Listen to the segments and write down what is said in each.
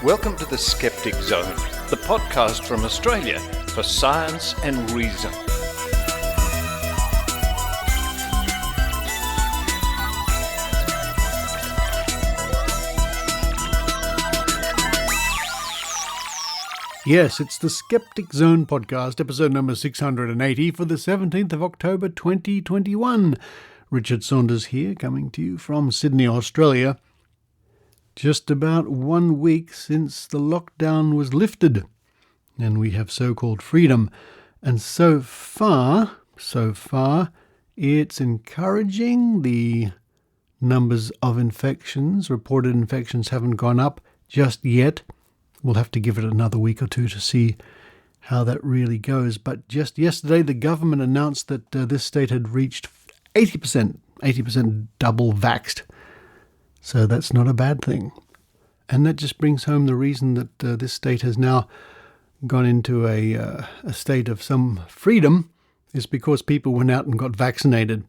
Welcome to the Skeptic Zone, the podcast from Australia for science and reason. Yes, it's the Skeptic Zone podcast, episode number 680 for the 17th of October 2021. Richard Saunders here, coming to you from Sydney, Australia. Just about 1 week since the lockdown was lifted, and we have so-called freedom. And so far, it's encouraging. The numbers of infections, reported infections, haven't gone up just yet. We'll have to give it another week or two to see how that really goes. But just yesterday, the government announced that this state had reached 80% double vaxxed. So that's not a bad thing. And that just brings home the reason that this state has now gone into a state of some freedom is because people went out and got vaccinated,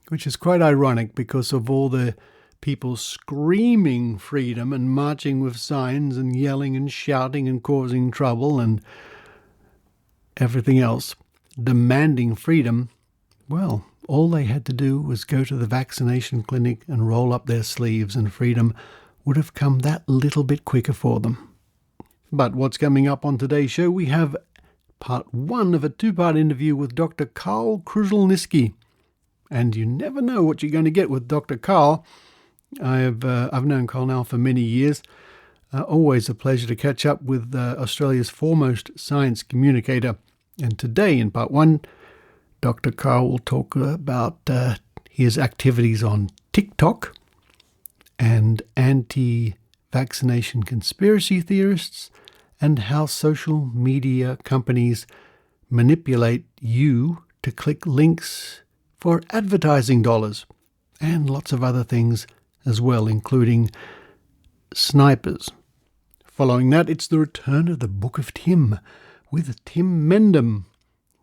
which is quite ironic because of all the people screaming freedom and marching with signs and yelling and shouting and causing trouble and everything else, demanding freedom. Well, all they had to do was go to the vaccination clinic and roll up their sleeves, and freedom would have come that little bit quicker for them. But what's coming up on today's show? We have part one of a two-part interview with Dr. Karl Kruszelnicki. And you never know what you're going to get with Dr. Karl. I've known Karl now for many years. Always a pleasure to catch up with Australia's foremost science communicator. And today, in part one, Dr. Karl will talk about his activities on TikTok and anti-vaccination conspiracy theorists and how social media companies manipulate you to click links for advertising dollars and lots of other things as well, including snipers. Following that, it's the return of the Book of Tim with Tim Mendham.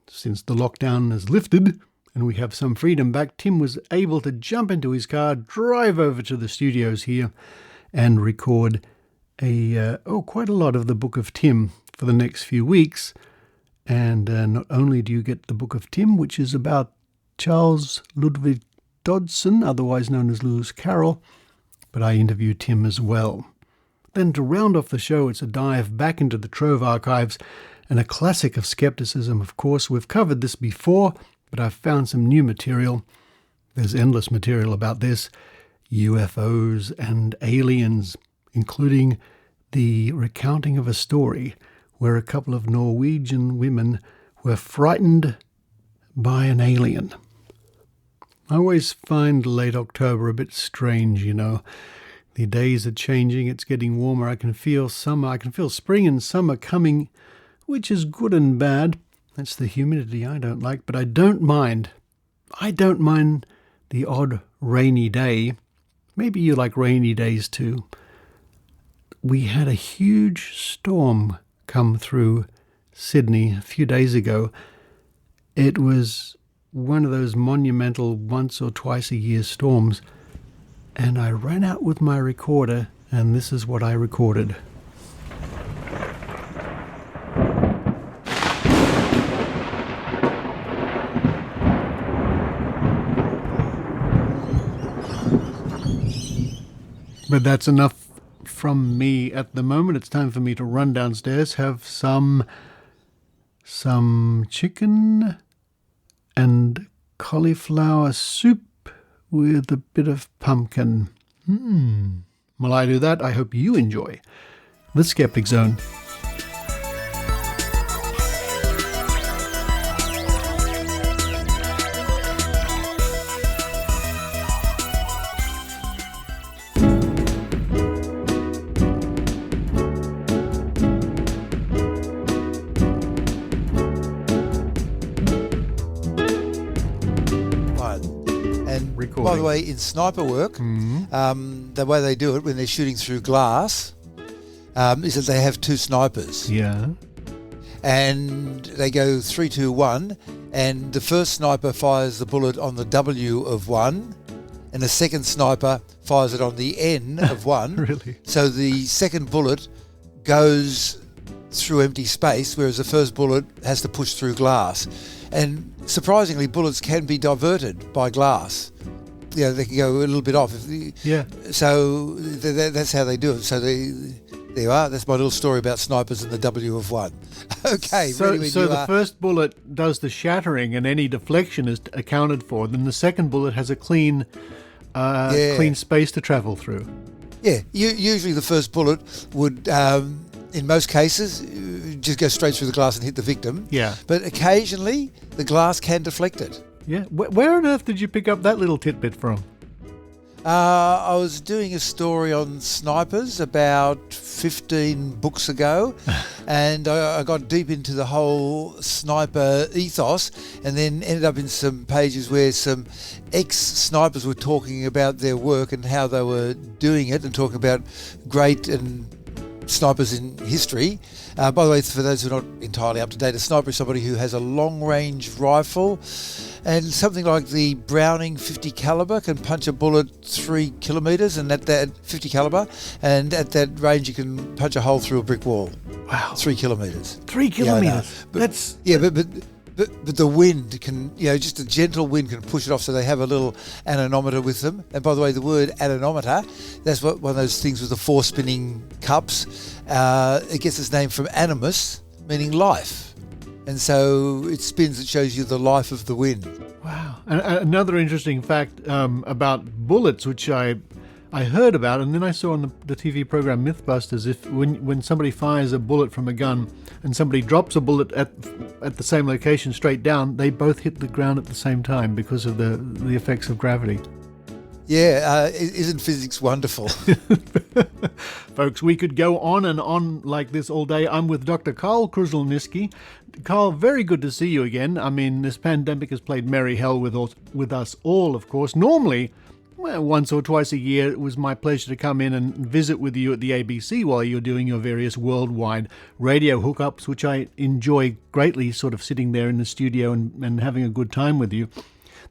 Since the lockdown has lifted and we have some freedom back, Tim was able to jump into his car, drive over to the studios here and record quite a lot of the Book of Tim for the next few weeks. And not only do you get the Book of Tim, which is about Charles Ludwig Dodson, otherwise known as Lewis Carroll, but I interviewed Tim as well. Then to round off the show, it's a dive back into the Trove archives and a classic of skepticism. Of course, we've covered this before, but I've found some new material. There's endless material about this. UFOs and aliens, including the recounting of a story where a couple of Norwegian women were frightened by an alien. I always find late October a bit strange, you know. The days are changing, it's getting warmer. I can feel summer, I can feel spring and summer coming, which is good and bad. That's the humidity I don't like, but I don't mind. I don't mind the odd rainy day. Maybe you like rainy days too. We had a huge storm come through Sydney a few days ago. It was one of those monumental once or twice a year storms, and I ran out with my recorder, and this is what I recorded. But that's enough from me at the moment. It's time for me to run downstairs, have some chicken and cauliflower soup with a bit of pumpkin. While I do that, I hope you enjoy the Skeptic Zone. By the way, in sniper work, the way they do it when they're shooting through glass is that they have two snipers. Yeah. And they go 3, 2, 1, and the first sniper fires the bullet on the W of 1, and the second sniper fires it on the N of 1. Really? So the second bullet goes through empty space, whereas the first bullet has to push through glass. And surprisingly, bullets can be diverted by glass. They can go a little bit off. So that's how they do it. So there you are. That's my little story about snipers and the W of 1. Okay. So the first bullet does the shattering and any deflection is accounted for. Then the second bullet has a clean space to travel through. Yeah. Usually the first bullet would, in most cases, just go straight through the glass and hit the victim. Yeah. But occasionally the glass can deflect it. Yeah. Where on earth did you pick up that little tidbit from? I was doing a story on snipers about 15 books ago, and I got deep into the whole sniper ethos, and then ended up in some pages where some ex-snipers were talking about their work and how they were doing it, and talking about great and snipers in history. By the way, for those who are not entirely up to date, a sniper is somebody who has a long-range rifle, and something like the Browning 50 caliber can punch a bullet 3 kilometres, and at that 50 caliber, and at that range you can punch a hole through a brick wall. Wow, 3 kilometres. 3 kilometres. But the wind can, just a gentle wind can push it off. So they have a little anemometer with them. And by the way, the word anemometer, that's one of those things with the 4 spinning cups. It gets its name from animus, meaning life. And so it spins, it shows you the life of the wind. Wow. And another interesting fact about bullets, which I heard about, and then I saw on the TV program Mythbusters, if when somebody fires a bullet from a gun and somebody drops a bullet at the same location straight down, they both hit the ground at the same time because of the effects of gravity. Yeah, isn't physics wonderful? Folks, we could go on and on like this all day. I'm with Dr. Karl Kruszelnicki. Karl, very good to see you again. I mean, this pandemic has played merry hell with us all, of course. Normally, once or twice a year, it was my pleasure to come in and visit with you at the ABC while you're doing your various worldwide radio hookups, which I enjoy greatly, sort of sitting there in the studio and having a good time with you.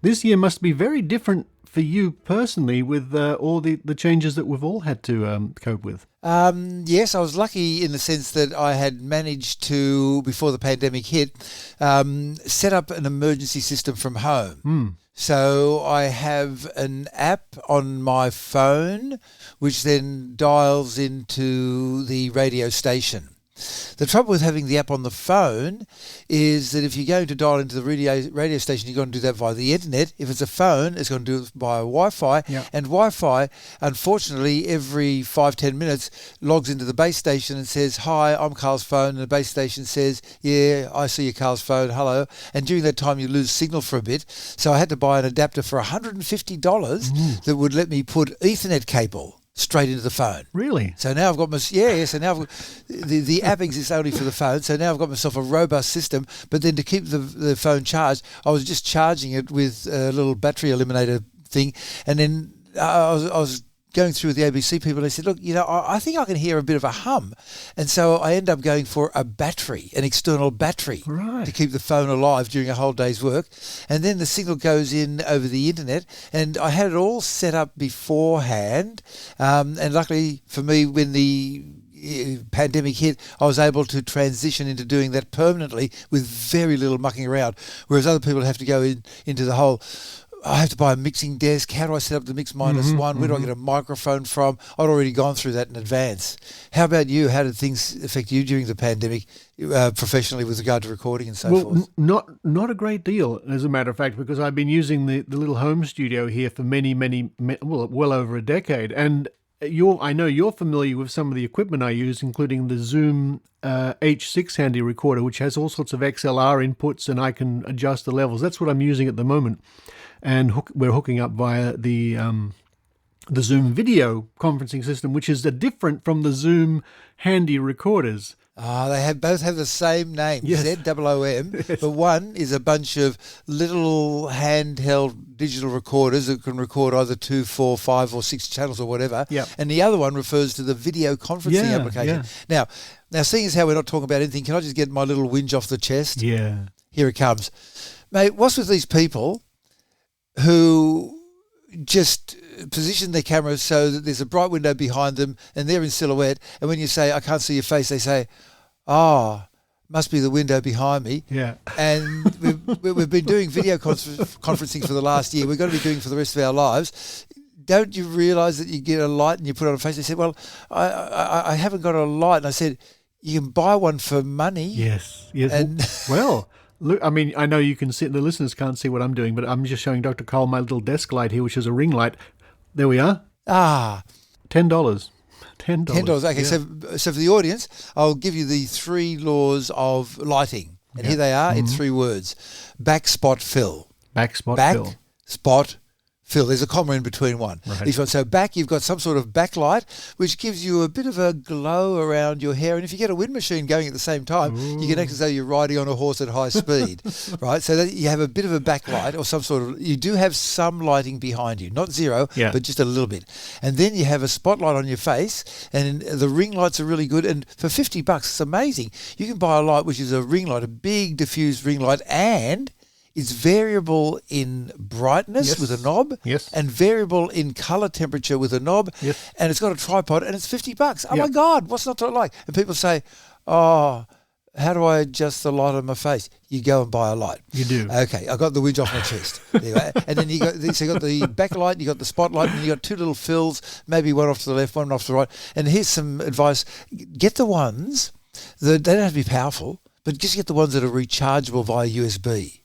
This year must be very different for you personally with all the changes that we've all had to cope with. Yes, I was lucky in the sense that I had managed to, before the pandemic hit, set up an emergency system from home. So I have an app on my phone which then dials into the radio station. The trouble with having the app on the phone is that if you're going to dial into the radio station, you're going to do that via the internet. If it's a phone, it's going to do it via Wi-Fi. Yeah. And Wi-Fi, unfortunately, every 5-10 minutes logs into the base station and says, "Hi, I'm Carl's phone." And the base station says, "Yeah, I see your Carl's phone, hello." And during that time, you lose signal for a bit. So I had to buy an adapter for $150 that would let me put Ethernet cable straight into the phone. Really? So now I've got so now I've got, the app exists only for the phone. So now I've got myself a robust system. But then to keep the phone charged, I was just charging it with a little battery eliminator thing, and then I was going through with the ABC people, and they said, "Look, I think I can hear a bit of a hum," and so I end up going for an external battery, right, to keep the phone alive during a whole day's work, and then the signal goes in over the internet, and I had it all set up beforehand, and luckily for me, when the pandemic hit, I was able to transition into doing that permanently with very little mucking around, whereas other people have to go into the whole, I have to buy a mixing desk. How do I set up the mix -1? Where do I get a microphone from? I'd already gone through that in advance. How about you? How did things affect you during the pandemic, professionally, with regard to recording and so forth? Not a great deal, as a matter of fact, because I've been using the little home studio here for well over a decade. And I know you're familiar with some of the equipment I use, including the Zoom H6 handy recorder, which has all sorts of XLR inputs, and I can adjust the levels. That's what I'm using at the moment. And we're hooking up via the Zoom video conferencing system, which is different from the Zoom handy recorders. They both have the same name, yes. ZOOM, yes. But one is a bunch of little handheld digital recorders that can record either 2, 4, 5 or 6 channels or whatever. Yep. And the other one refers to the video conferencing application. Yeah. Now, seeing as how we're not talking about anything, can I just get my little whinge off the chest? Yeah. Here it comes. Mate, what's with these people who just position their camera so that there's a bright window behind them and they're in silhouette. And when you say, I can't see your face, they say, must be the window behind me. Yeah. And we've been doing video conferencing for the last year. We're going to be doing it for the rest of our lives. Don't you realise that you get a light and you put it on a face? They said, well, I haven't got a light. And I said, you can buy one for money. Yes. And well, look, I mean, I know you can see, the listeners can't see what I'm doing, but I'm just showing Dr. Karl my little desk light here, which is a ring light. There we are. $10. $10. Okay, yeah. So for the audience, I'll give you the 3 laws of lighting. And here they are in 3 words. Back, spot, fill. Back, spot, Back, fill. spot, fill. There's a comma in between one. Right. Each one. So back, you've got some sort of backlight, which gives you a bit of a glow around your hair. And if you get a wind machine going at the same time, you can act as though you're riding on a horse at high speed, right? So that you have a bit of a backlight or some sort of, you do have some lighting behind you, not zero, but just a little bit. And then you have a spotlight on your face, and the ring lights are really good. And for $50, it's amazing. You can buy a light which is a ring light, a big diffused ring light, and it's variable in brightness with a knob, and variable in colour temperature with a knob, and it's got a tripod, and it's $50. Oh my God, what's not to like? And people say, how do I adjust the light on my face? You go and buy a light. You do. Okay, I got the widge off my chest. Anyway, and then you got the backlight, you got the spotlight, and you got 2 little fills, maybe one off to the left, one off to the right. And here's some advice: get the ones that they don't have to be powerful, but just get the ones that are rechargeable via USB.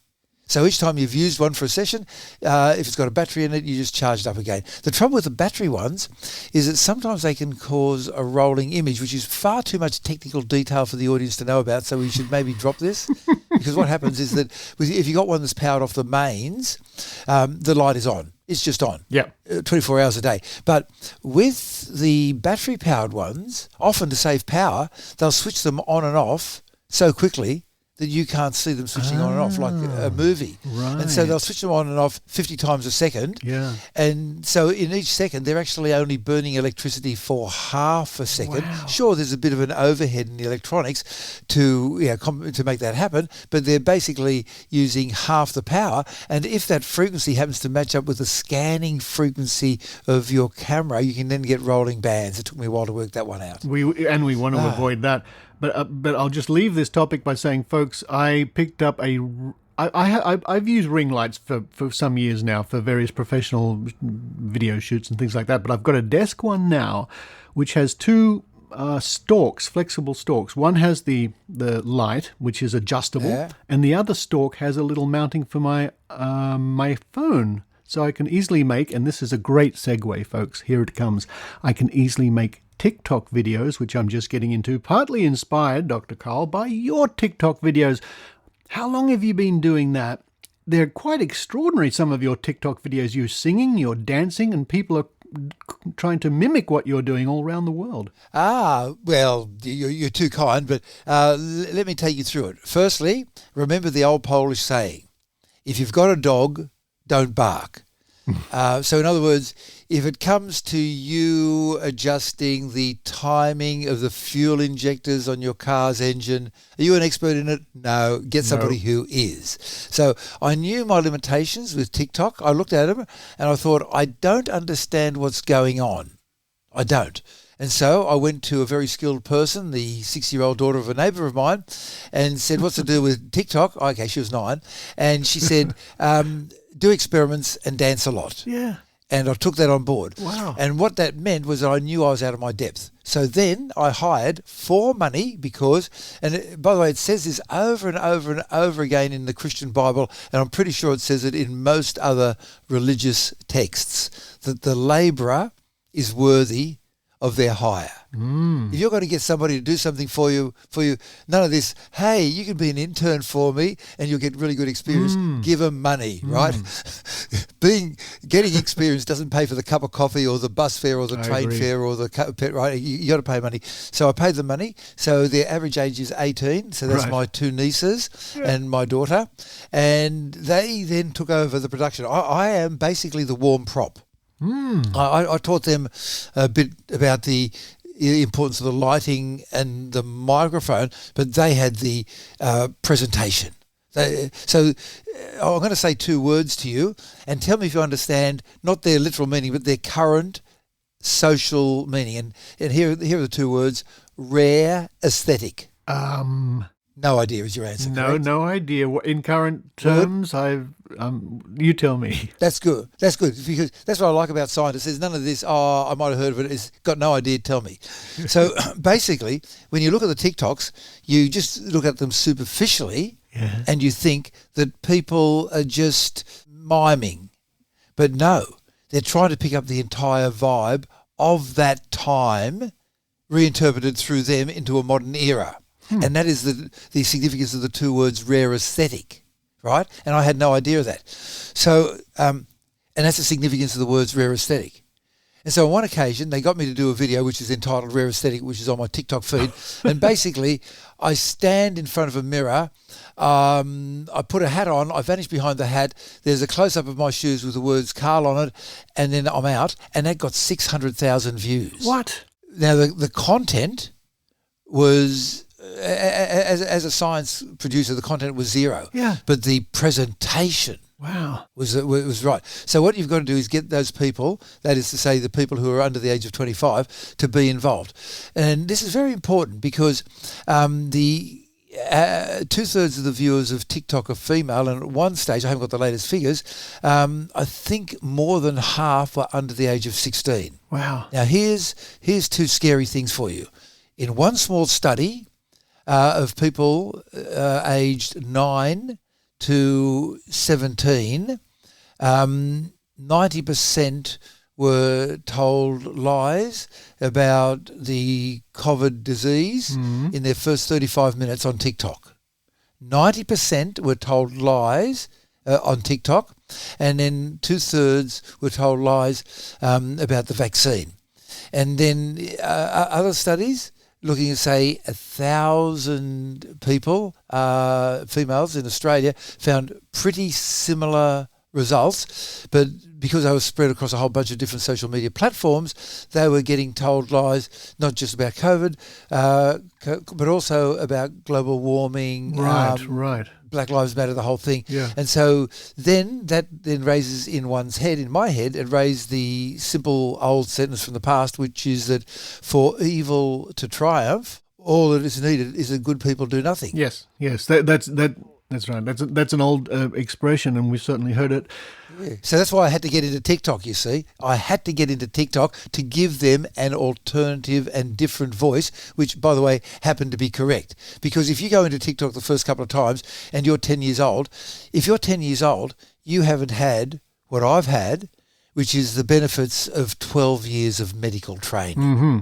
So each time you've used one for a session, if it's got a battery in it, you just charge it up again. The trouble with the battery ones is that sometimes they can cause a rolling image, which is far too much technical detail for the audience to know about, so we should maybe drop this. Because what happens is that if you've got one that's powered off the mains, the light is on. It's just on. 24 hours a day. But with the battery-powered ones, often to save power, they'll switch them on and off so quickly that you can't see them switching on and off like a movie. Right. And so they'll switch them on and off 50 times a second. Yeah. And so in each second, they're actually only burning electricity for half a second. Wow. Sure, there's a bit of an overhead in the electronics to make that happen, but they're basically using half the power. And if that frequency happens to match up with the scanning frequency of your camera, you can then get rolling bands. It took me a while to work that one out. We want to avoid that. But I'll just leave this topic by saying, folks, I picked up I've used ring lights for some years now for various professional video shoots and things like that. But I've got a desk one now, which has 2 stalks, flexible stalks. One has the light, which is adjustable, and the other stalk has a little mounting for my my phone. So I can easily make, and this is a great segue, folks, here it comes, I can easily make TikTok videos, which I'm just getting into, partly inspired, Dr. Karl, by your TikTok videos. How long have you been doing that? They're quite extraordinary, some of your TikTok videos. You're singing, you're dancing, and people are trying to mimic what you're doing all around the world. Well, you're too kind, but let me take you through it. Firstly, remember the old Polish saying, if you've got a dog, don't bark. So in other words, if it comes to you adjusting the timing of the fuel injectors on your car's engine, are you an expert in it? No, get somebody who is. So I knew my limitations with TikTok. I looked at them and I thought, I don't understand what's going on. I don't. And so I went to a very skilled person, the 6-year-old daughter of a neighbour of mine, and said, what's to do with TikTok? Okay, she was 9. And she said, do experiments and dance a lot. Yeah. And I took that on board. Wow. And what that meant was that I knew I was out of my depth. So then I hired for money because, by the way, it says this over and over and over again in the Christian Bible, and I'm pretty sure it says it in most other religious texts, that the labourer is worthy of their hire. If you're going to get somebody to do something for you, none of this, hey, you can be an intern for me and you'll get really good experience. Give them money, right? Getting experience doesn't pay for the cup of coffee or the bus fare or the train fare or the right? You got to pay money. So I paid them money. So their average age is 18. So that's my 2 nieces and my daughter. And they then took over the production. I am basically the warm prop. I taught them a bit about the importance of the lighting and the microphone, but they had the presentation. So I'm going to say two words to you, and tell me if you understand not their literal meaning, but their current social meaning. And here are the two words: rare aesthetic. No idea is your answer. Correct? No idea. In current terms, you tell me. That's good. That's good, because that's what I like about scientists. There's none of this, I might have heard of it. It's got no idea, tell me. So basically, when you look at the TikToks, you just look at them superficially and you think that people are just miming. But no, they're trying to pick up the entire vibe of that time, reinterpreted through them into a modern era. And that is the significance of the two words rare aesthetic, right? And I had no idea of that. So, and that's the significance of the words rare aesthetic. And so on one occasion, they got me to do a video which is entitled Rare Aesthetic, which is on my TikTok feed. And basically, I stand in front of a mirror, I put a hat on, I vanish behind the hat, there's a close-up of my shoes with the words Karl on it, and then I'm out, and that got 600,000 views. What? Now, the content was... As a science producer, the content was zero. Yeah. But the presentation was right. So what you've got to do is get those people, that is to say the people who are under the age of 25, to be involved. And this is very important because the 2/3 of the viewers of TikTok are female, and at one stage, I haven't got the latest figures, I think more than half were under the age of 16. Wow. Now here's two scary things for you. In one small study, of people aged 9 to 17, 90% were told lies about the COVID disease in their first 35 minutes on TikTok. 90% were told lies on TikTok, and then 2/3 were told lies about the vaccine. And then other studies looking at, say, 1,000 people, females in Australia, found pretty similar results, but because they were spread across a whole bunch of different social media platforms, they were getting told lies not just about COVID, but also about global warming, Right. Black Lives Matter, the whole thing. Yeah. And so then that raises in one's head, in my head, it raised the simple old sentence from the past, which is that for evil to triumph, all that is needed is that good people do nothing. Yes. That's right. That's an old expression, and we've certainly heard it. Yeah. So that's why I had to get into TikTok, you see. I had to get into TikTok to give them an alternative and different voice, which, by the way, happened to be correct. Because if you go into TikTok the first couple of times and you're 10 years old, if you're 10 years old, you haven't had what I've had, which is the benefits of 12 years of medical training. Mm-hmm.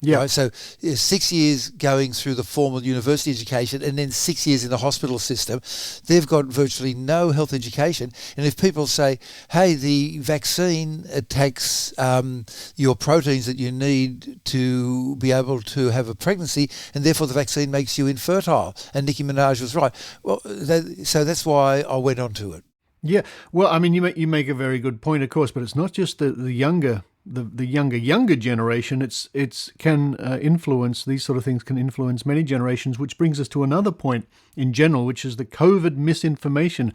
Yeah. Right? So 6 years going through the formal university education and then 6 years in the hospital system. They've got virtually no health education. And if people say, hey, the vaccine attacks your proteins that you need to be able to have a pregnancy, and therefore the vaccine makes you infertile, and Nicki Minaj was right. Well, so that's why I went on to it. Yeah. Well, I mean, you make a very good point, of course, but it's not just the younger generation. It's can influence, these sort of things can influence many generations, which brings us to another point in general, which is the COVID misinformation,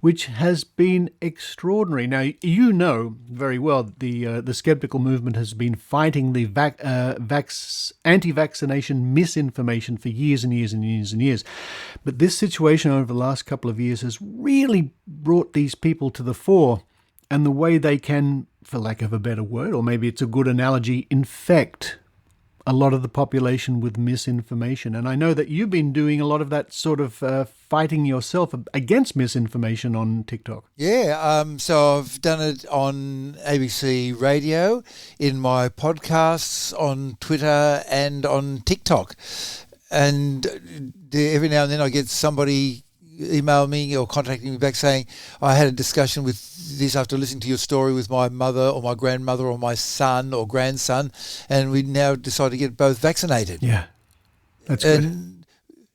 which has been extraordinary. Now, you know very well the skeptical movement has been fighting the anti-vaccination misinformation for years and years and years and years. But this situation over the last couple of years has really brought these people to the fore, and the way they can, for lack of a better word, or maybe it's a good analogy, infect a lot of the population with misinformation. And I know that you've been doing a lot of that sort of fighting yourself against misinformation on TikTok. Yeah, so I've done it on ABC Radio, in my podcasts, on Twitter and on TikTok. And every now and then I get somebody email me or contacting me back saying, I had a discussion with this after listening to your story with my mother or my grandmother or my son or grandson, and we now decided to get both vaccinated. Yeah, that's good.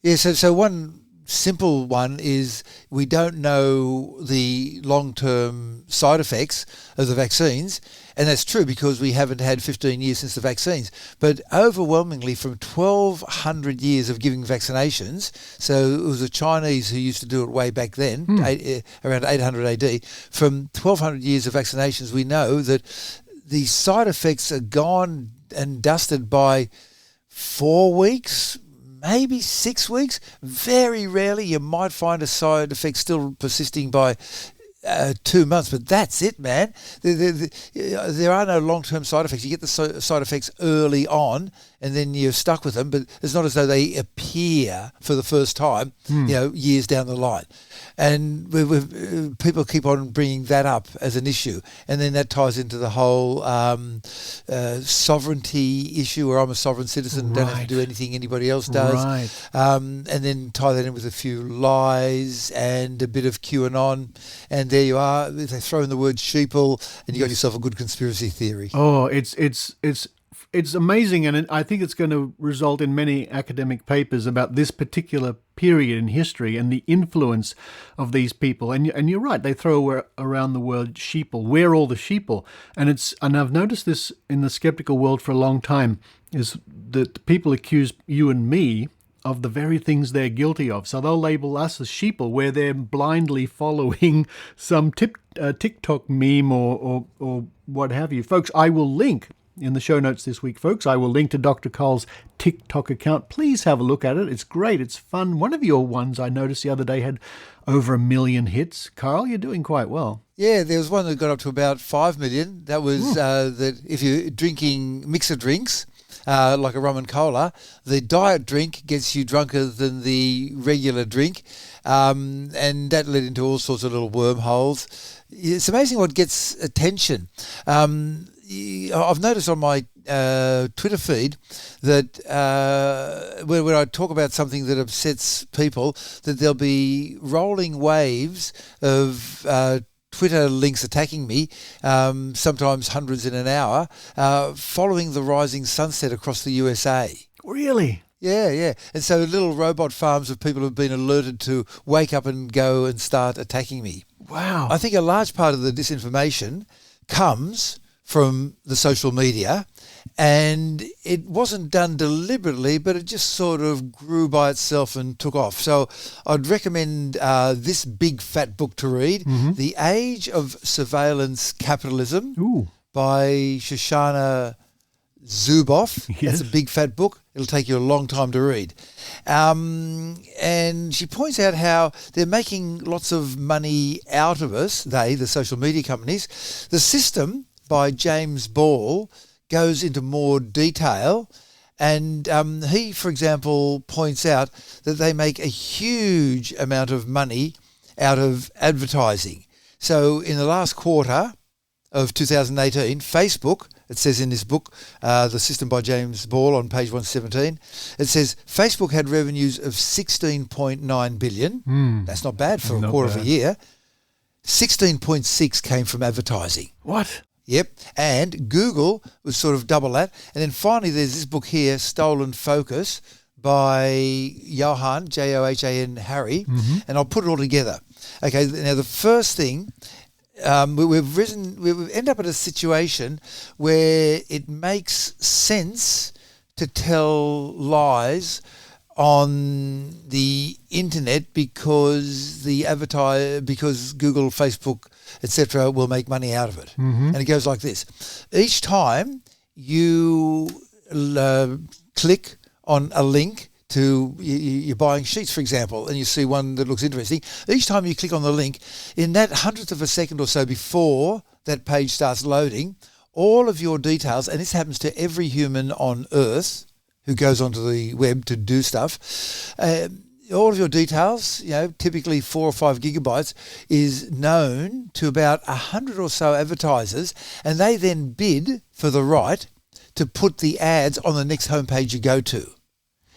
Yeah, so one simple one is we don't know the long-term side effects of the vaccines, and that's true because we haven't had 15 years since the vaccines. But overwhelmingly, from 1,200 years of giving vaccinations, so it was the Chinese who used to do it way back then, around 800 AD, from 1,200 years of vaccinations, we know that the side effects are gone and dusted by 4 weeks, maybe 6 weeks. Very rarely you might find a side effect still persisting by 2 months, but that's it, man. There are no long-term side effects. You get the side effects early on, and then you're stuck with them, but it's not as though they appear for the first time, years down the line. And people keep on bringing that up as an issue, and then that ties into the whole sovereignty issue, where I'm a sovereign citizen, don't have to do anything anybody else does, and then tie that in with a few lies and a bit of QAnon, and there you are. They throw in the word sheeple, and you got yourself a good conspiracy theory. Oh, it's amazing, and I think it's going to result in many academic papers about this particular period in history and the influence of these people. And you're right, they throw around the word sheeple. We're all the sheeple. And I've noticed this in the skeptical world for a long time, is that people accuse you and me of the very things they're guilty of. So they'll label us as sheeple, where they're blindly following some TikTok meme or what have you. Folks, I will link in the show notes this week, folks. I will link to Dr. Karl's TikTok account. Please have a look at it. It's great. It's fun. One of your ones I noticed the other day had over 1 million hits. Karl, you're doing quite well. Yeah, there was one that got up to about 5 million. That was that if you're drinking mixer drinks, like a rum and cola, the diet drink gets you drunker than the regular drink. And that led into all sorts of little wormholes. It's amazing what gets attention. I've noticed on my Twitter feed that when I talk about something that upsets people, that there'll be rolling waves of Twitter links attacking me, sometimes hundreds in an hour, following the rising sunset across the USA. Really? Yeah. And so little robot farms of people have been alerted to wake up and go and start attacking me. Wow. I think a large part of the disinformation comes from the social media, and it wasn't done deliberately, but it just sort of grew by itself and took off. So I'd recommend this big fat book to read, The Age of Surveillance Capitalism by Shoshana Zuboff. Yes. That's a big fat book. It'll take you a long time to read. And she points out how they're making lots of money out of us, the social media companies. The system by James Ball goes into more detail, and he, for example, points out that they make a huge amount of money out of advertising. So in the last quarter of 2018, Facebook, it says in this book, The System by James Ball on page 117, it says Facebook had revenues of 16.9 billion. That's not bad for a quarter of a year. 16.6 came from advertising. What? Yep, and Google was sort of double that. And then finally there's this book here, Stolen Focus, by Johan, John Harry, and I'll put it all together. Okay, now the first thing, we've ended up in a situation where it makes sense to tell lies on the internet because because Google, Facebook, etc. will make money out of it. And it goes like this. Each time you click on a link to, you're buying sheets, for example, and you see one that looks interesting, each time you click on the link, in that 100th of a second or so before that page starts loading, all of your details, and this happens to every human on Earth who goes onto the web to do stuff, all of your details, typically 4 or 5 gigabytes, is known to about 100 or so advertisers, and they then bid for the right to put the ads on the next homepage you go to.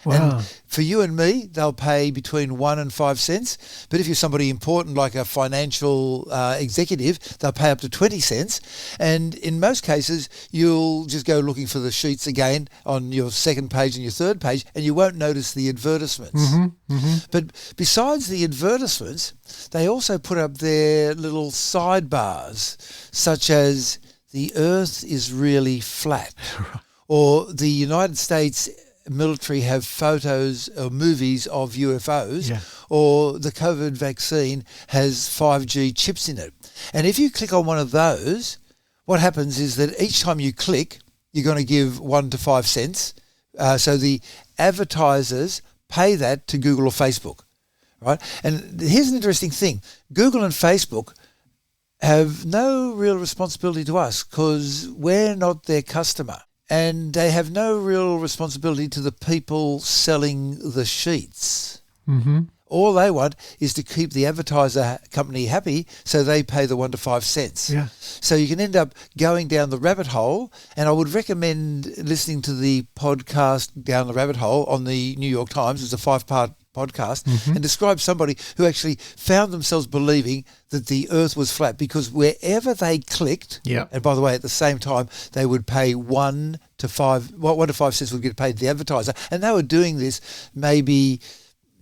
Wow. And for you and me, they'll pay between 1 and 5 cents. But if you're somebody important like a financial executive, they'll pay up to 20 cents. And in most cases, you'll just go looking for the sheets again on your second page and your third page, and you won't notice the advertisements. But besides the advertisements, they also put up their little sidebars, such as the Earth is really flat, or the United States military have photos or movies of UFOs, or the COVID vaccine has 5G chips in it. And if you click on one of those, what happens is that each time you click, you're going to give 1 to 5 cents. So the advertisers pay that to Google or Facebook, right? And here's an interesting thing. Google and Facebook have no real responsibility to us because we're not their customer. And they have no real responsibility to the people selling the sheets. All they want is to keep the advertiser company happy, so they pay the 1 to 5 cents. So you can end up going down the rabbit hole, and I would recommend listening to the podcast Down the Rabbit Hole on the New York Times. It's a 5-part podcast, and describe somebody who actually found themselves believing that the Earth was flat because wherever they clicked, and by the way, at the same time, they would pay 1 to 5 cents would get paid to the advertiser, and they were doing this maybe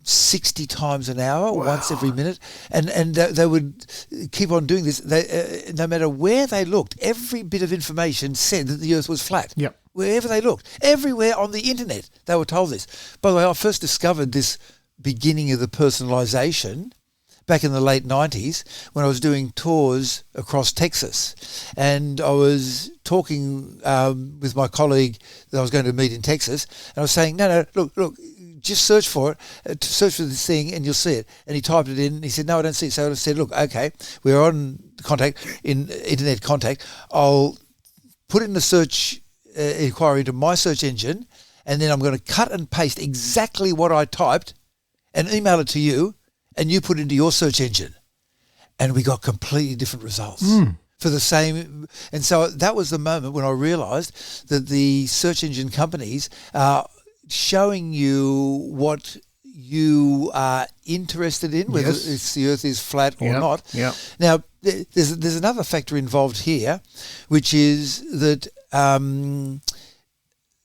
60 times an hour, once every minute, and they would keep on doing this. They, no matter where they looked, every bit of information said that the Earth was flat. Wherever they looked, everywhere on the internet, they were told this. By the way, I first discovered this beginning of the personalisation back in the late 90s when I was doing tours across Texas, and I was talking with my colleague that I was going to meet in Texas, and I was saying, no, look, just search for it, search for this thing and you'll see it. And he typed it in and he said, no, I don't see it. So I said, look, okay, we're on internet contact. I'll put in the search inquiry into my search engine, and then I'm going to cut and paste exactly what I typed and email it to you, and you put it into your search engine. And we got completely different results. For the same, and so that was the moment when I realised that the search engine companies are showing you what you are interested in, whether it's the Earth is flat or not. Now, there's another factor involved here, which is that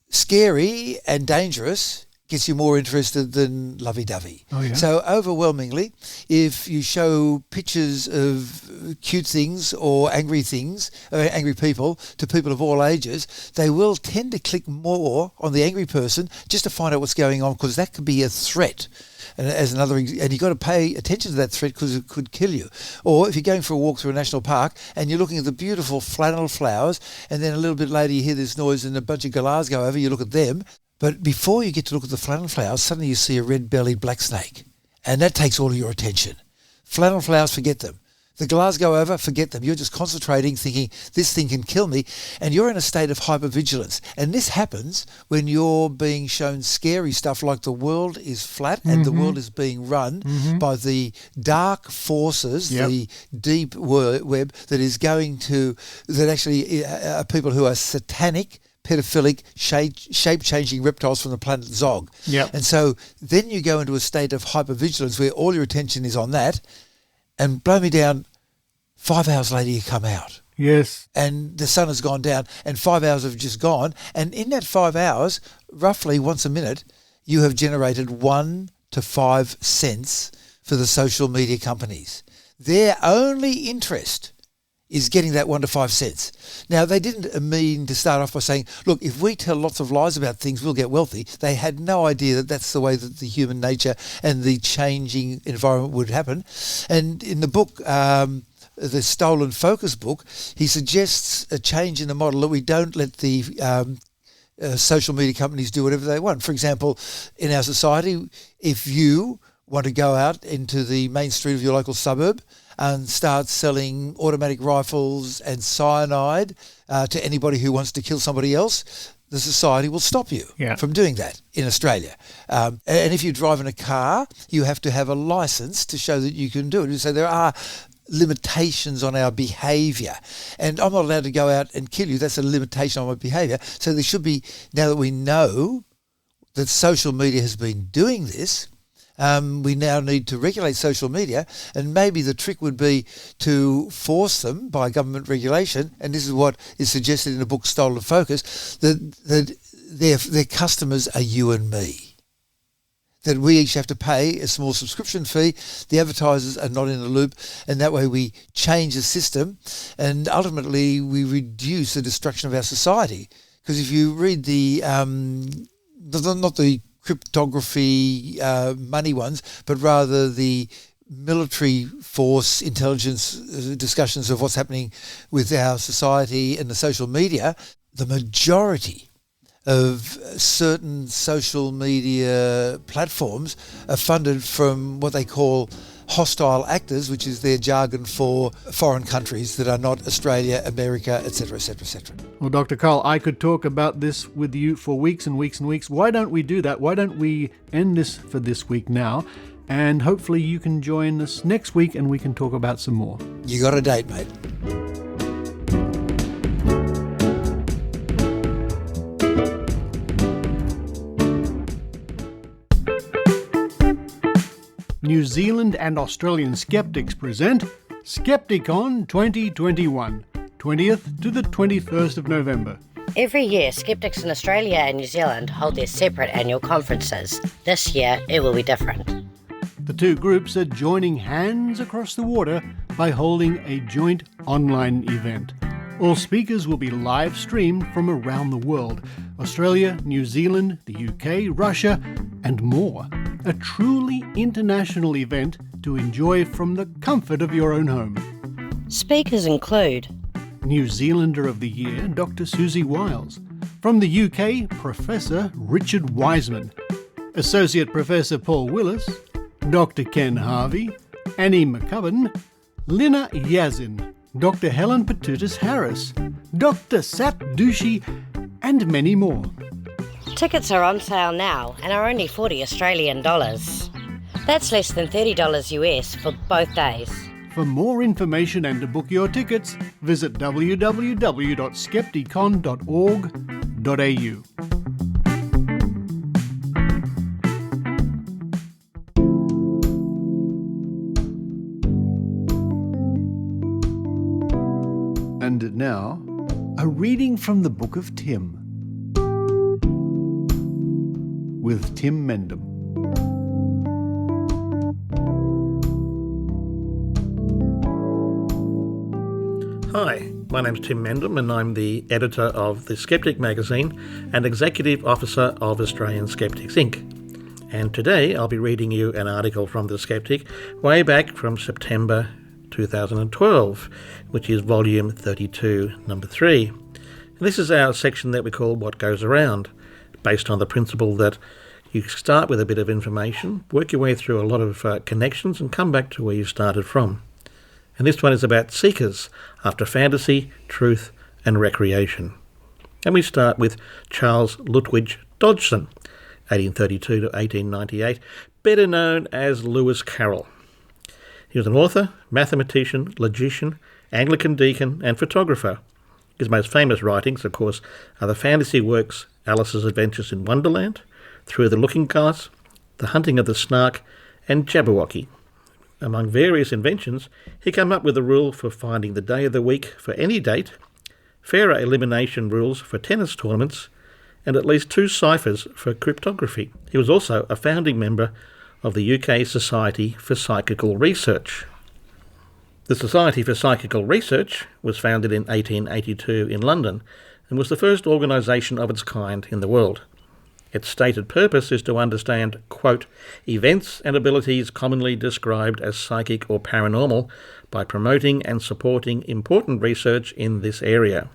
scary and dangerous gets you more interested than lovey-dovey. So overwhelmingly, if you show pictures of cute things or angry people to people of all ages, they will tend to click more on the angry person just to find out what's going on, because that could be a threat. And you've got to pay attention to that threat because it could kill you. Or if you're going for a walk through a national park and you're looking at the beautiful flannel flowers, and then a little bit later you hear this noise and a bunch of galahs go over, you look at them. But before you get to look at the flannel flowers, suddenly you see a red-bellied black snake, and that takes all of your attention. Flannel flowers, forget them. The galahs go over, forget them. You're just concentrating, thinking, this thing can kill me, and you're in a state of hypervigilance. And this happens when you're being shown scary stuff like the world is flat and the world is being run by the dark forces, the deep web that is going to, that actually are people who are satanic, pedophilic, shape-changing reptiles from the planet Zog. And so then you go into a state of hypervigilance where all your attention is on that, and blow me down, 5 hours later you come out. And the sun has gone down and 5 hours have just gone. And in that 5 hours, roughly once a minute, you have generated 1 to 5 cents for the social media companies. Their only interest is getting that 1 to 5 cents. Now, they didn't mean to start off by saying, look, if we tell lots of lies about things, we'll get wealthy. They had no idea that that's the way that the human nature and the changing environment would happen. And in the book, the Stolen Focus book, he suggests a change in the model, that we don't let the social media companies do whatever they want. For example, in our society, if you want to go out into the main street of your local suburb and start selling automatic rifles and cyanide to anybody who wants to kill somebody else, the society will stop you from doing that in Australia. And if you drive in a car, you have to have a license to show that you can do it. So there are limitations on our behaviour. And I'm not allowed to go out and kill you. That's a limitation on my behaviour. So there should be, now that we know that social media has been doing this. We now need to regulate social media, and maybe the trick would be to force them by government regulation, and this is what is suggested in the book Stolen Focus, that their customers are you and me. That we each have to pay a small subscription fee, the advertisers are not in the loop, and that way we change the system, and ultimately we reduce the destruction of our society. Because if you read the, not the cryptography money ones, but rather the military force intelligence discussions of what's happening with our society and the social media, the majority of certain social media platforms are funded from what they call hostile actors, which is their jargon for foreign countries that are not Australia, America, etc., etc., etc. Well, Dr. Karl, I could talk about this with you for weeks and weeks and weeks. Why don't we do that? Why don't we end this for this week now? And hopefully you can join us next week and we can talk about some more. You got a date, mate. New Zealand and Australian Skeptics present Skepticon 2021, 20th to the 21st of November. Every year, Skeptics in Australia and New Zealand hold their separate annual conferences. This year, it will be different. The two groups are joining hands across the water by holding a joint online event. All speakers will be live streamed from around the world: Australia, New Zealand, the UK, Russia, and more. A truly international event to enjoy from the comfort of your own home. Speakers include New Zealander of the Year, Dr. Susie Wiles. From the UK, Professor Richard Wiseman. Associate Professor Paul Willis. Dr. Ken Harvey. Annie McCubbin. Lina Yazin. Dr. Helen Patutis Harris. Dr. Sat Dushi, and many more. tickets are on sale now and are only $40 Australian. That's less than $30 US for both days. For more information and to book your tickets, visit www.skepticon.org.au. And now, a reading from the Book of Tim with Tim Mendham. Hi, my name's Tim Mendham and I'm the editor of The Skeptic magazine and executive officer of Australian Skeptics Inc. And today I'll be reading you an article from The Skeptic way back from September 2012, which is volume 32, number 3. And this is our section that we call What Goes Around, based on the principle that you start with a bit of information, work your way through a lot of connections and come back to where you started from. And this one is about seekers after fantasy, truth and recreation. And we start with Charles Lutwidge Dodgson, 1832 to 1898, better known as Lewis Carroll. He was an author, mathematician, logician, Anglican deacon and photographer. His most famous writings, of course, are the fantasy works Alice's Adventures in Wonderland, Through the Looking Glass, The Hunting of the Snark and Jabberwocky. Among various inventions, he came up with a rule for finding the day of the week for any date, fairer elimination rules for tennis tournaments, and at least 2 ciphers for cryptography. He was also a founding member of the UK Society for Psychical Research. The Society for Psychical Research was founded in 1882 in London and was the first organisation of its kind in the world. Its stated purpose is to understand, quote, events and abilities commonly described as psychic or paranormal by promoting and supporting important research in this area,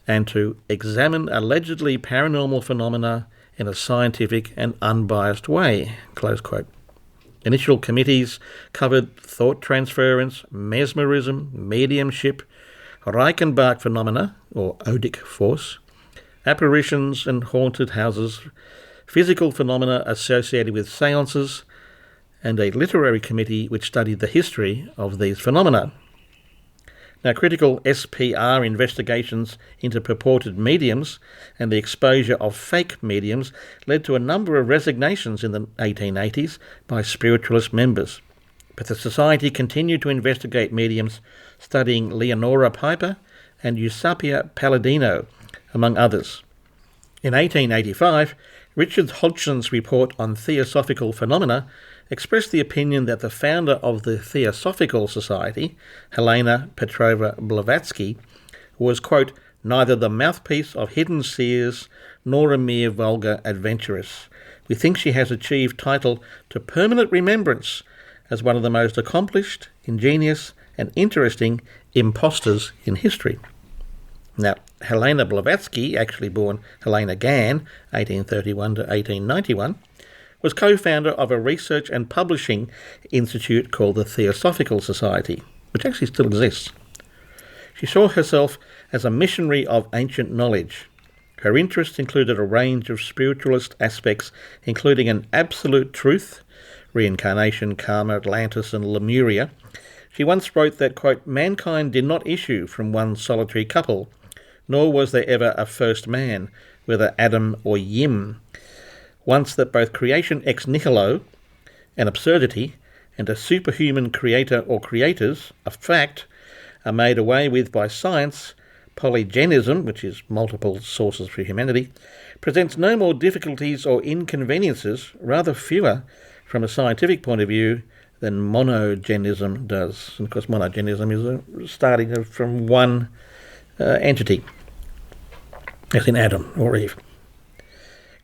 and to examine allegedly paranormal phenomena in a scientific and unbiased way, close quote. Initial committees covered thought transference, mesmerism, mediumship, Reichenbach phenomena, or odic force, apparitions and haunted houses, physical phenomena associated with seances, and a literary committee which studied the history of these phenomena. Now, critical SPR investigations into purported mediums and the exposure of fake mediums led to a number of resignations in the 1880s by spiritualist members. But the Society continued to investigate mediums, studying Leonora Piper and Eusapia Palladino, among others. In 1885, Richard Hodgson's report on Theosophical Phenomena expressed the opinion that the founder of the Theosophical Society, Helena Petrova Blavatsky, was, quote, neither the mouthpiece of hidden seers nor a mere vulgar adventuress. We think she has achieved title to permanent remembrance as one of the most accomplished, ingenious and interesting impostors in history. Now, Helena Blavatsky, actually born Helena Gann, 1831 to 1891, was co-founder of a research and publishing institute called the Theosophical Society, which actually still exists. She saw herself as a missionary of ancient knowledge. Her interests included a range of spiritualist aspects, including an absolute truth, reincarnation, karma, Atlantis and Lemuria. She once wrote that, quote, mankind did not issue from one solitary couple, nor was there ever a first man, whether Adam or Yim. Once that both creation ex nihilo, an absurdity, and a superhuman creator or creators, a fact, are made away with by science, polygenism, which is multiple sources for humanity, presents no more difficulties or inconveniences, rather fewer, from a scientific point of view, than monogenism does. And of course, monogenism is starting from one entity, as in Adam or Eve.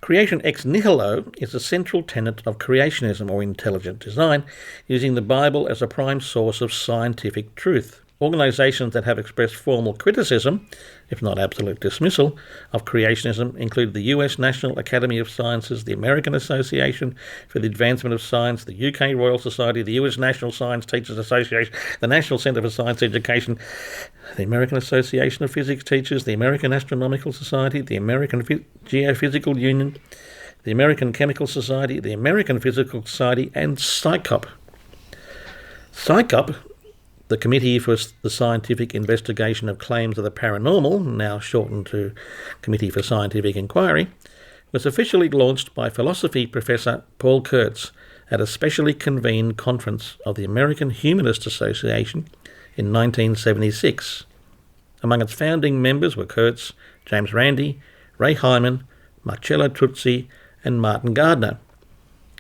Creation ex nihilo is a central tenet of creationism or intelligent design, using the Bible as a prime source of scientific truth. Organisations that have expressed formal criticism, if not absolute dismissal, of creationism include the US National Academy of Sciences, the American Association for the Advancement of Science, the UK Royal Society, the US National Science Teachers Association, the National Centre for Science Education, the American Association of Physics Teachers, the American Astronomical Society, the American Geophysical Union, the American Chemical Society, the American Physical Society, and PSYCOP. PSYCOP, the Committee for the Scientific Investigation of Claims of the Paranormal, now shortened to Committee for Scientific Inquiry, was officially launched by philosophy professor Paul Kurtz at a specially convened conference of the American Humanist Association in 1976. Among its founding members were Kurtz, James Randi, Ray Hyman, Marcello Truzzi, and Martin Gardner.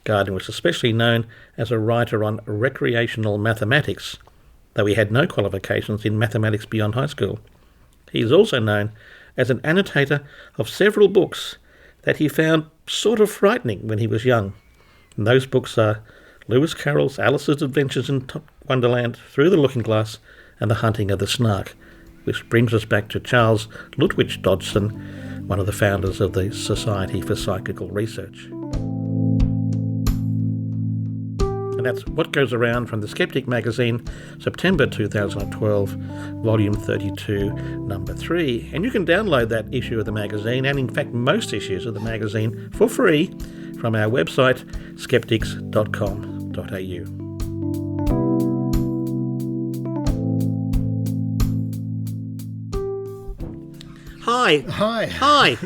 Gardner was especially known as a writer on recreational mathematics, though he had no qualifications in mathematics beyond high school. He is also known as an annotator of several books that he found sort of frightening when he was young. And those books are Lewis Carroll's Alice's Adventures in Wonderland, Through the Looking Glass, and The Hunting of the Snark, which brings us back to Charles Lutwidge Dodgson, one of the founders of the Society for Psychical Research. And that's What Goes Around from the Skeptic magazine, September 2012, volume 32, number 3. And you can download that issue of the magazine, and in fact most issues of the magazine, for free from our website, skeptics.com.au. Hi.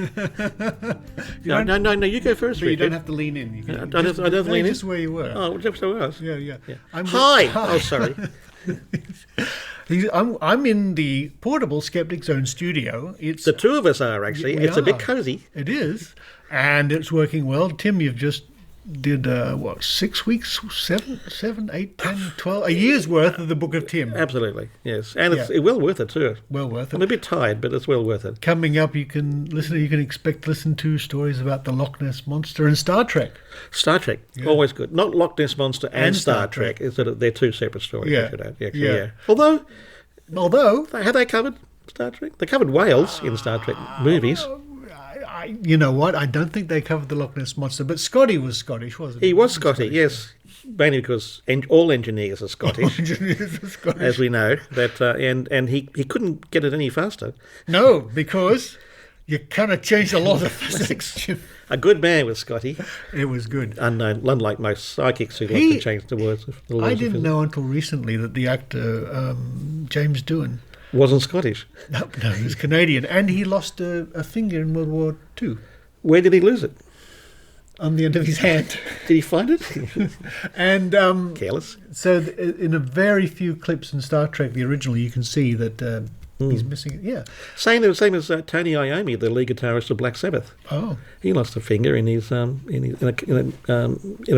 No, you go first. But you don't have to lean in. You can, I don't have to lean in? Just where you were. Oh, just where I was. Yeah. Hi. Oh, sorry. I'm in the portable Skeptic Zone studio. It's the two of us are, actually. It's a bit cosy. It is. And it's working well. Tim, you've just did, 6 weeks, 7, 8, 10, 12, a year's worth of the Book of Tim. Absolutely, yes. And it's well worth it, too. Well worth it. I'm a bit tired, but it's well worth it. Coming up, you can expect to listen to stories about the Loch Ness Monster and Star Trek. Star Trek, always good. Not Loch Ness Monster and Star Trek. They're two separate stories. Yeah. Although, have they covered Star Trek? They covered whales in Star Trek movies. You know what? I don't think they covered the Loch Ness Monster, but Scotty was Scottish, wasn't he? He was Scottish, yes. Mainly because all engineers are Scottish, as we know. But and he couldn't get it any faster. No, because you kind of changed a lot of physics. A good man was Scotty. It was good. Unknown, unlike most psychics who like to change the words. I didn't know until recently that the actor James Doohan Wasn't Scottish. No, he was Canadian, and he lost a finger in World War II Where did he lose it? on the end of his hand. Did he find it? And Careless. so in a very few clips in Star Trek, the original, you can see that he's missing it. Yeah. Same as Tony Iommi, the lead guitarist of Black Sabbath. Oh, He lost a finger in a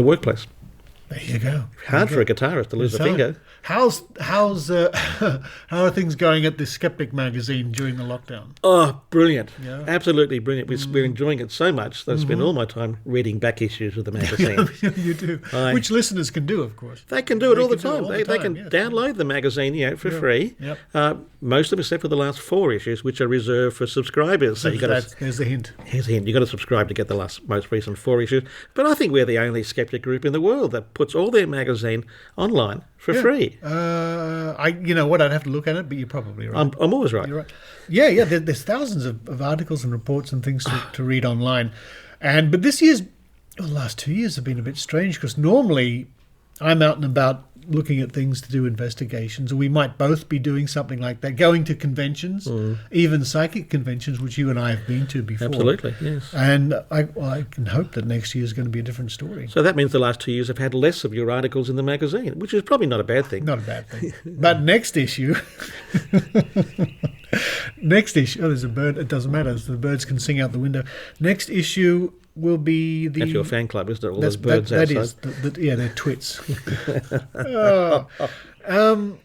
workplace. there you go. Hard for a guitarist to lose a finger. How's how are things going at the Skeptic magazine during the lockdown? Oh, brilliant. Yeah. Absolutely brilliant. We're enjoying it so much that I spend all my time reading back issues of the magazine. You do, which listeners can do, of course. They can do it all the can do it time. all They the can time, yes. download the magazine for free. Yep. Most of them, except for the last 4 issues, which are reserved for subscribers. So There's the hint. here's a hint. You've got to subscribe to get the most recent 4 issues. But I think we're the only skeptic group in the world that puts all their magazine online for free. You know what? I'd have to look at it, but you're probably right. I'm always right. You're right. Yeah. There's thousands of articles and reports and things to read online, but the last 2 years have been a bit strange because normally I'm out and about looking at things to do investigations, or we might both be doing something like that, going to conventions, even psychic conventions, which you and I have been to before. Absolutely, yes. And I can hope that next year is going to be a different story. So that means the last 2 years have had less of your articles in the magazine, which is probably not a bad thing. Not a bad thing. But next issue... there's a bird. It doesn't matter. The birds can sing out the window. Next issue will be the... That's your fan club, isn't it? All those birds outside. That is. They're twits.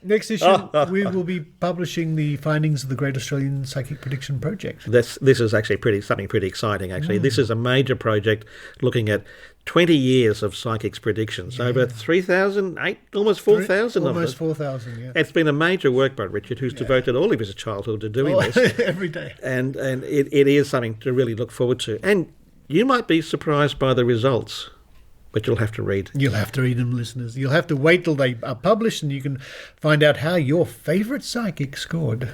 Next issue, we will be publishing the findings of the Great Australian Psychic Prediction Project. This is actually something pretty exciting, actually. This is a major project looking at 20 years of psychics predictions, over 3,000, almost 4,000 of them. Almost 4,000, yeah. It's been a major work by Richard, who's devoted all of his childhood to doing this. Every day. And it is something to really look forward to. And you might be surprised by the results, but you'll have to read. You'll have to read them, listeners. You'll have to wait till they are published and you can find out how your favourite psychic scored.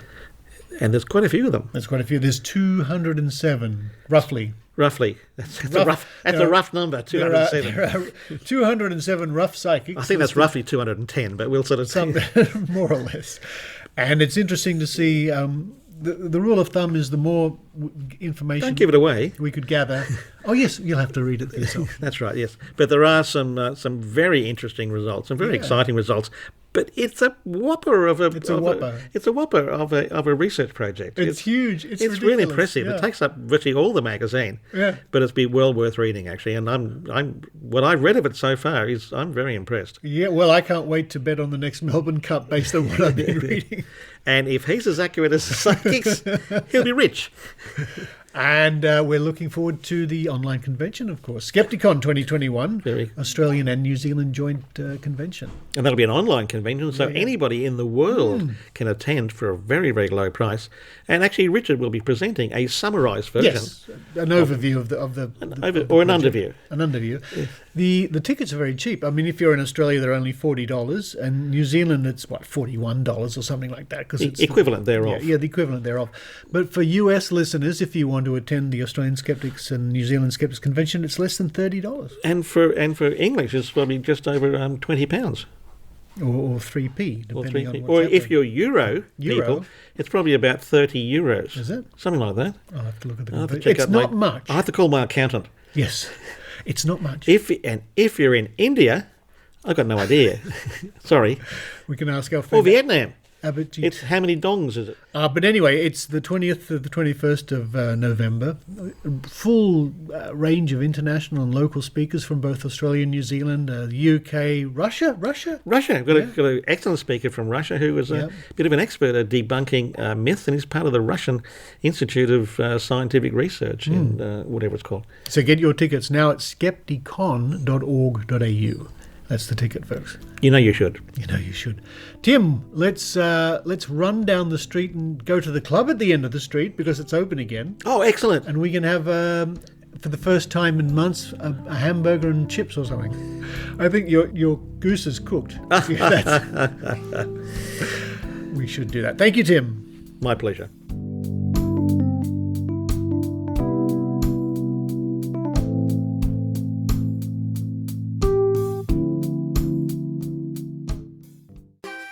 And there's quite a few of them. There's quite a few. There's 207, roughly. Roughly. That's a rough number, 207. There are 207 rough psychics. I think that's roughly 210, but we'll sort of... more or less. And it's interesting to see... The rule of thumb is the more information... Don't give it away. ...we could gather... Oh, yes, you'll have to read it for yourself. That's right, yes. But there are some very interesting results, some very exciting results. But it's a whopper of a... It's a whopper of a research project. It's huge. It's really impressive. Yeah. It takes up virtually all the magazine. Yeah. But it's been well worth reading, actually. And what I've read of it so far is I'm very impressed. Yeah, well, I can't wait to bet on the next Melbourne Cup based on what I've been reading. And if he's as accurate as the psychics, he'll be rich. And we're looking forward to the online convention, of course. Skepticon 2021, Australian and New Zealand joint convention. And that'll be an online convention, so anybody in the world can attend for a very, very low price. And actually, Richard will be presenting a summarised version. Yes, an overview of the an underview. An underview. Yes. The tickets are very cheap. I mean, if you're in Australia, they're only $40, and New Zealand, it's $41 or something like that. Because it's equivalent thereof. Yeah, the equivalent thereof. But for US listeners, if you want to attend the Australian Skeptics and New Zealand Skeptics Convention, it's less than $30. And for English, it's probably just over £20. Or 3p, depending on what's Or happening. if you're Euro people, it's probably about €30. Is it? Something like that. I'll have to look at the convention. It's not much. I have to call my accountant. Yes, it's not much. If you're in India, I've got no idea. Sorry. We can ask our friend. Or Vietnam. It's how many dongs is it? But anyway, it's the 20th to the 21st of November. Full range of international and local speakers from both Australia and New Zealand, the UK, Russia. We've got an excellent speaker from Russia who was a bit of an expert at debunking myths, and he's part of the Russian Institute of Scientific Research, and whatever it's called. So get your tickets now at skepticon.org.au. That's the ticket, folks. You know you should. You know you should. Tim, let's run down the street and go to the club at the end of the street because it's open again. Oh, excellent. And we can have, for the first time in months, a hamburger and chips or something. I think your goose is cooked. We should do that. Thank you, Tim. My pleasure.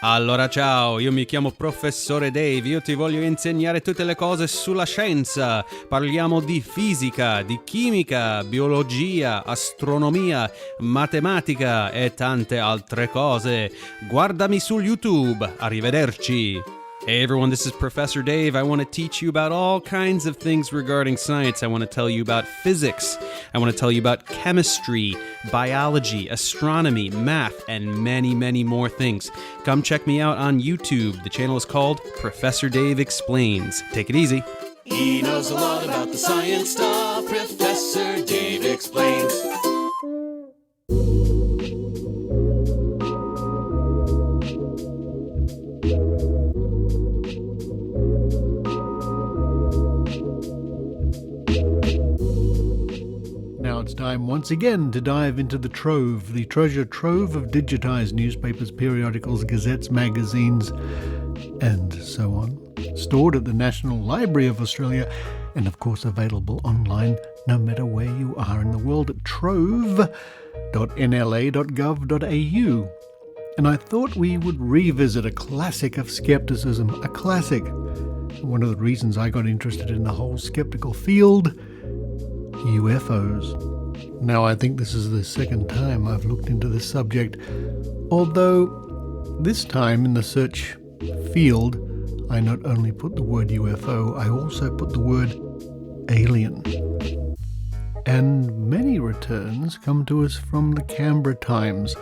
Allora ciao, io mi chiamo Professore Dave, io ti voglio insegnare tutte le cose sulla scienza. Parliamo di fisica, di chimica, biologia, astronomia, matematica e tante altre cose. Guardami su YouTube, arrivederci. Hey everyone, this is Professor Dave. I want to teach you about all kinds of things regarding science. I want to tell you about physics. I want to tell you about chemistry, biology, astronomy, math, and many, many more things. Come check me out on YouTube. The channel is called Professor Dave Explains. Take it easy. He knows a lot about the science stuff. Professor Dave Explains. Now it's time once again to dive into the Trove, the treasure trove of digitised newspapers, periodicals, gazettes, magazines, and so on, stored at the National Library of Australia and of course available online no matter where you are in the world at trove.nla.gov.au. And I thought we would revisit a classic of skepticism, a classic. One of the reasons I got interested in the whole skeptical field, UFOs. Now, I think this is the second time I've looked into this subject, although this time in the search field, I not only put the word UFO, I also put the word alien. And many returns come to us from the Canberra Times,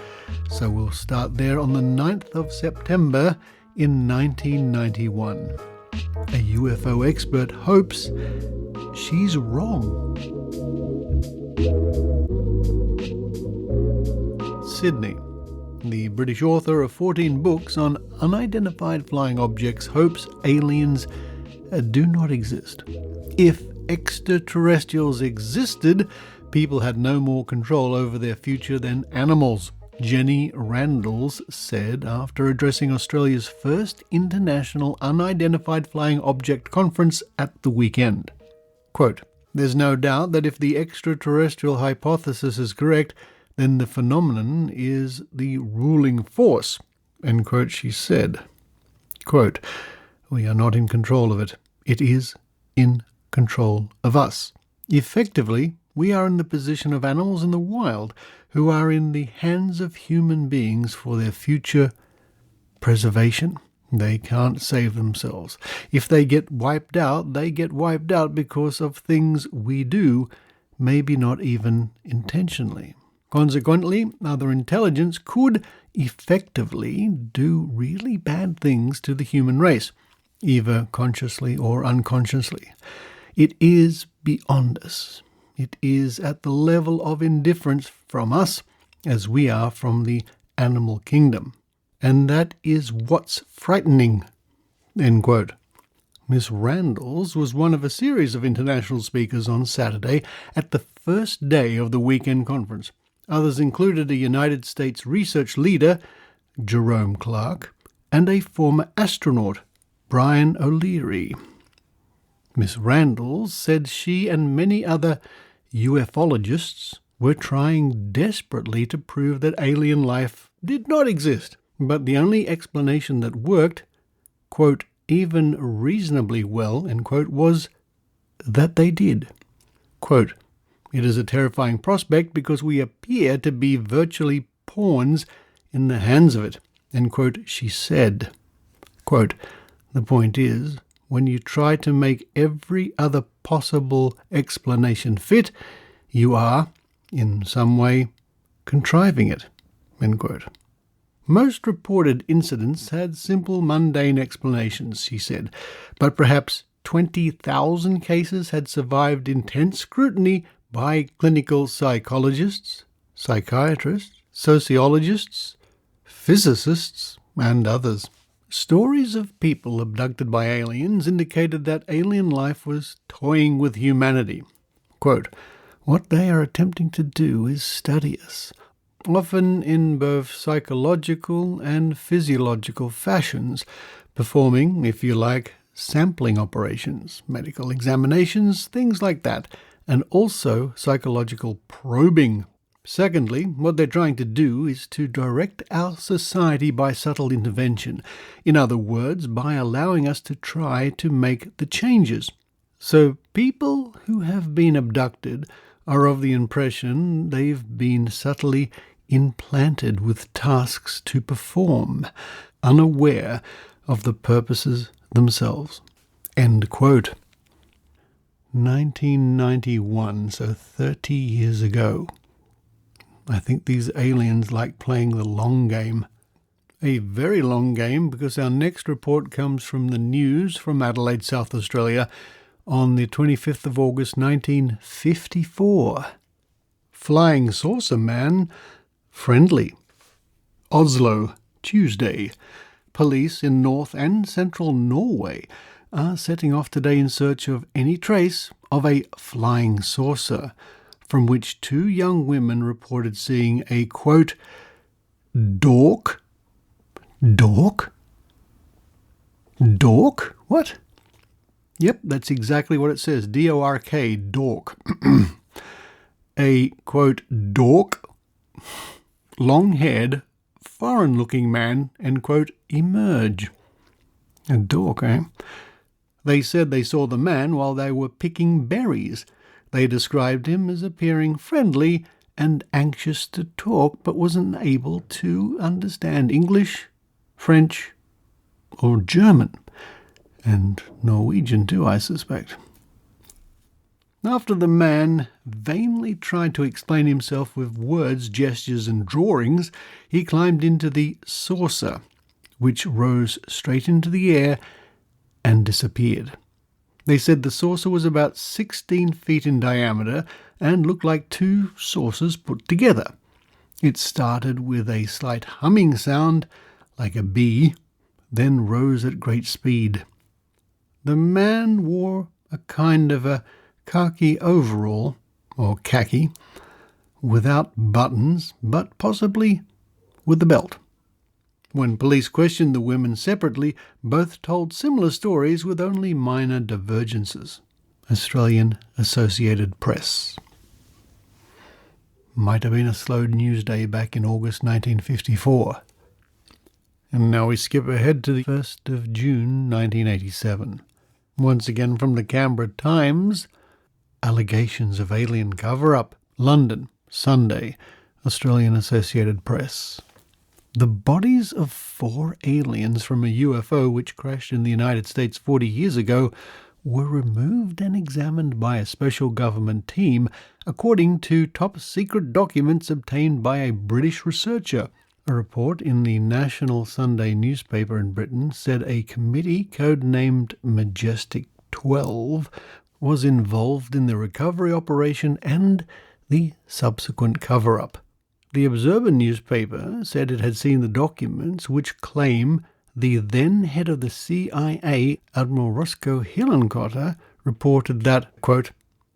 so we'll start there on the 9th of September in 1991. A UFO expert hopes she's wrong. Sydney. The British author of 14 books on unidentified flying objects hopes aliens do not exist. If extraterrestrials existed, people had no more control over their future than animals, Jenny Randles said after addressing Australia's first International Unidentified Flying Object Conference at the weekend. Quote, "There's no doubt that if the extraterrestrial hypothesis is correct, then the phenomenon is the ruling force," end quote, she said. Quote, "We are not in control of it. It is in control of us. Effectively, we are in the position of animals in the wild who are in the hands of human beings for their future preservation. They can't save themselves. If they get wiped out, they get wiped out because of things we do, maybe not even intentionally. Consequently, other intelligence could effectively do really bad things to the human race, either consciously or unconsciously. It is beyond us. It is at the level of indifference from us as we are from the animal kingdom. And that is what's frightening," end quote. Miss Randles was one of a series of international speakers on Saturday at the first day of the weekend conference. Others included a United States research leader, Jerome Clark, and a former astronaut, Brian O'Leary. Miss Randles said she and many other ufologists were trying desperately to prove that alien life did not exist, but the only explanation that worked, quote, "even reasonably well," end quote, was that they did. Quote, "It is a terrifying prospect because we appear to be virtually pawns in the hands of it," end quote, she said. Quote, "The point is, when you try to make every other possible explanation fit, you are, in some way, contriving it," end quote. Most reported incidents had simple, mundane explanations, she said, but perhaps 20,000 cases had survived intense scrutiny by clinical psychologists, psychiatrists, sociologists, physicists, and others. Stories of people abducted by aliens indicated that alien life was toying with humanity. Quote, "What they are attempting to do is study us, often in both psychological and physiological fashions, performing, if you like, sampling operations, medical examinations, things like that, and also psychological probing," Secondly, what they're trying to do is to direct our society by subtle intervention. In other words, by allowing us to try to make the changes. So people who have been abducted are of the impression they've been subtly implanted with tasks to perform, unaware of the purposes themselves. End quote. 1991, so 30 years ago. I think these aliens like playing the long game. A very long game, because our next report comes from the news from Adelaide, South Australia, on the 25th of August 1954. Flying saucer man, friendly. Oslo, Tuesday. Police in North and Central Norway are setting off today in search of any trace of a flying saucer, from which two young women reported seeing a, quote, dork? Dork? Dork? What? Yep, that's exactly what it says. D-O-R-K, dork. A, quote, dork, long-haired, foreign-looking man, and, quote, emerge. A dork, eh? They said they saw the man while they were picking berries. They described him as appearing friendly and anxious to talk, but wasn't able to understand English, French, or German. And Norwegian too, I suspect. After the man vainly tried to explain himself with words, gestures, and drawings, he climbed into the saucer, which rose straight into the air and disappeared. They said the saucer was about 16 feet in diameter and looked like two saucers put together. It started with a slight humming sound, like a bee, then rose at great speed. The man wore a kind of a khaki overall, or khaki, without buttons, but possibly with a belt. When police questioned the women separately, both told similar stories with only minor divergences. Australian Associated Press. Might have been a slow news day back in August 1954. And now we skip ahead to the 1st of June 1987. Once again from the Canberra Times, allegations of alien cover-up. London, Sunday, Australian Associated Press. The bodies of 4 aliens from a UFO which crashed in the United States 40 years ago were removed and examined by a special government team, according to top-secret documents obtained by a British researcher. A report in the National Sunday newspaper in Britain said a committee codenamed Majestic 12 was involved in the recovery operation and the subsequent cover-up. The Observer newspaper said it had seen the documents which claim the then head of the CIA, Admiral Roscoe Hillenkotter, reported that, quote,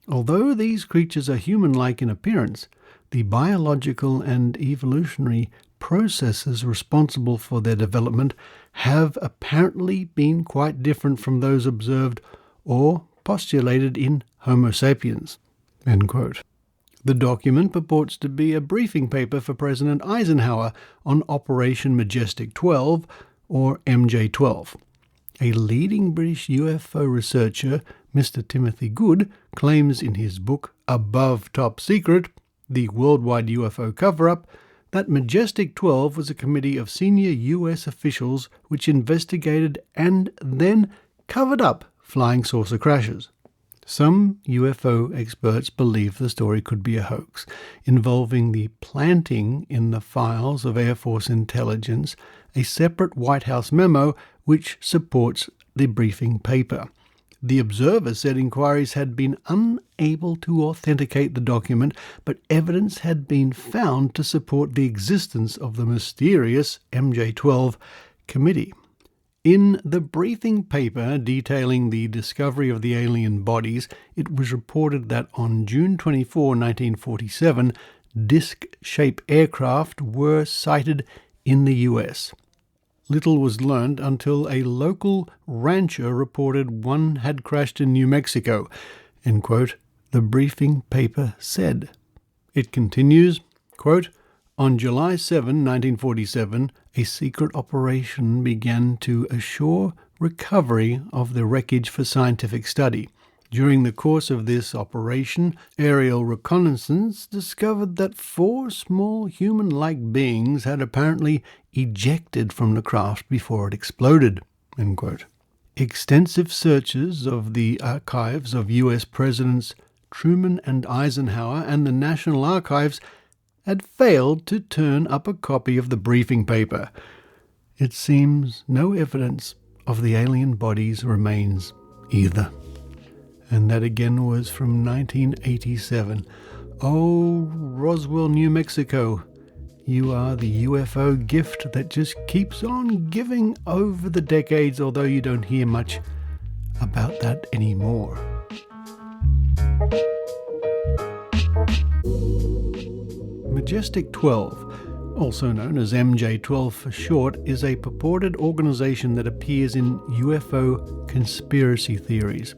although these creatures are human-like in appearance, the biological and evolutionary processes responsible for their development have apparently been quite different from those observed or postulated in Homo sapiens. End quote. The document purports to be a briefing paper for President Eisenhower on Operation Majestic 12, or MJ-12. A leading British UFO researcher, Mr. Timothy Good, claims in his book Above Top Secret, The Worldwide UFO Cover-Up, that Majestic 12 was a committee of senior US officials which investigated and then covered up flying saucer crashes. Some UFO experts believe the story could be a hoax, involving the planting in the files of Air Force intelligence a separate White House memo which supports the briefing paper. The Observer said inquiries had been unable to authenticate the document, but evidence had been found to support the existence of the mysterious MJ-12 committee. In the briefing paper detailing the discovery of the alien bodies, it was reported that on June 24, 1947, disc-shaped aircraft were sighted in the US. Little was learned until a local rancher reported one had crashed in New Mexico, end quote, the briefing paper said. It continues, Quote, "On July 7, 1947, a secret operation began to assure recovery of the wreckage for scientific study. During the course of this operation, aerial reconnaissance discovered that 4 small human-like beings had apparently ejected from the craft before it exploded." End quote. Extensive searches of the archives of U.S. Presidents Truman and Eisenhower and the National Archives had failed to turn up a copy of the briefing paper. It seems no evidence of the alien bodies remains either. And that again was from 1987. Oh, Roswell, New Mexico, you are the UFO gift that just keeps on giving over the decades, although you don't hear much about that anymore. Majestic 12, also known as MJ12 for short, is a purported organization that appears in UFO conspiracy theories.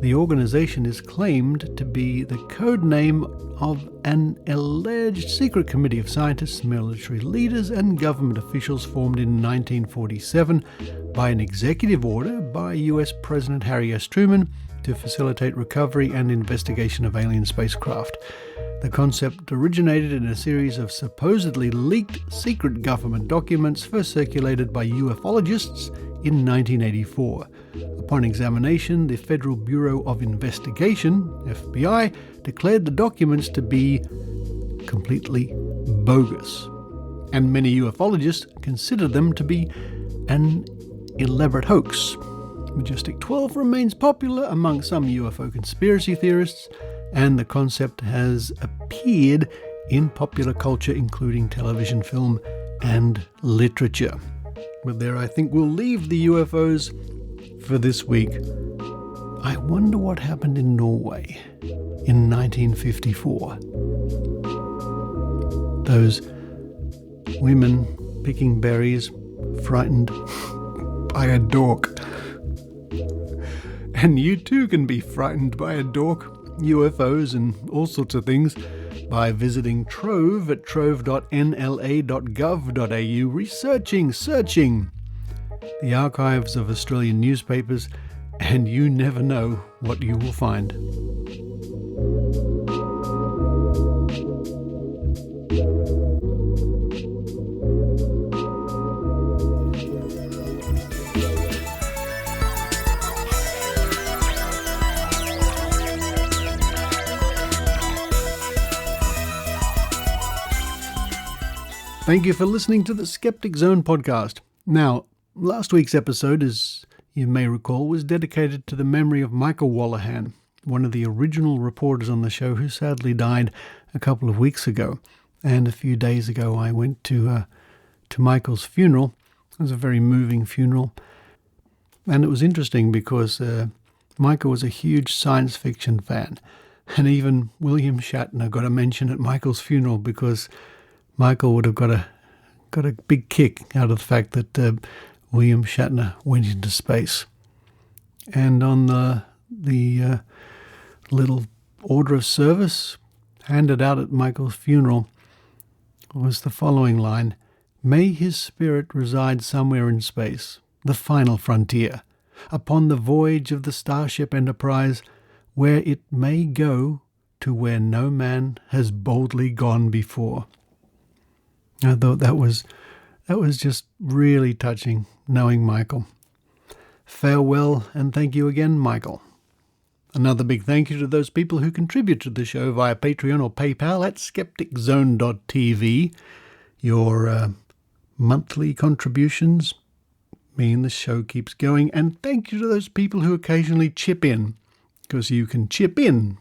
The organization is claimed to be the code name of an alleged secret committee of scientists, military leaders, and government officials formed in 1947 by an executive order by US President Harry S. Truman to facilitate recovery and investigation of alien spacecraft. The concept originated in a series of supposedly leaked secret government documents first circulated by ufologists in 1984. Upon examination, the Federal Bureau of Investigation, FBI, declared the documents to be completely bogus, and many ufologists consider them to be an elaborate hoax. Majestic 12 remains popular among some UFO conspiracy theorists, and the concept has appeared in popular culture, including television, film, and literature. But there, I think we'll leave the UFOs for this week. I wonder what happened in Norway in 1954. Those women picking berries, frightened by a dork. And you too can be frightened by a dork, UFOs and all sorts of things by visiting Trove at trove.nla.gov.au, searching the archives of Australian newspapers, and you never know what you will find. Thank you for listening to the Skeptic Zone podcast. Now, last week's episode, as you may recall, was dedicated to the memory of Michael Wallahan, one of the original reporters on the show who sadly died a couple of weeks ago. And a few days ago I went to Michael's funeral. It was a very moving funeral. And it was interesting because Michael was a huge science fiction fan. And even William Shatner got a mention at Michael's funeral because Michael would have got a big kick out of the fact that William Shatner went into space. And on the little order of service handed out at Michael's funeral was the following line: "May his spirit reside somewhere in space, the final frontier, upon the voyage of the Starship Enterprise, where it may go to where no man has boldly gone before." I thought that was just really touching, knowing Michael. Farewell, and thank you again, Michael. Another big thank you to those people who contribute to the show via Patreon or PayPal at skepticzone.tv. Your monthly contributions mean the show keeps going, and thank you to those people who occasionally chip in, because you can chip in,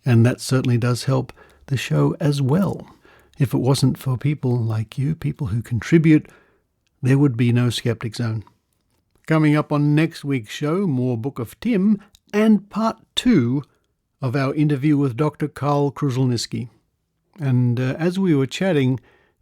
and that certainly does help the show as well. If it wasn't for people like you, people who contribute, there would be no Skeptic Zone. Coming up on next week's show, more Book of Tim and part 2 of our interview with Dr. Karl Kruszelnicki. And as we were chatting,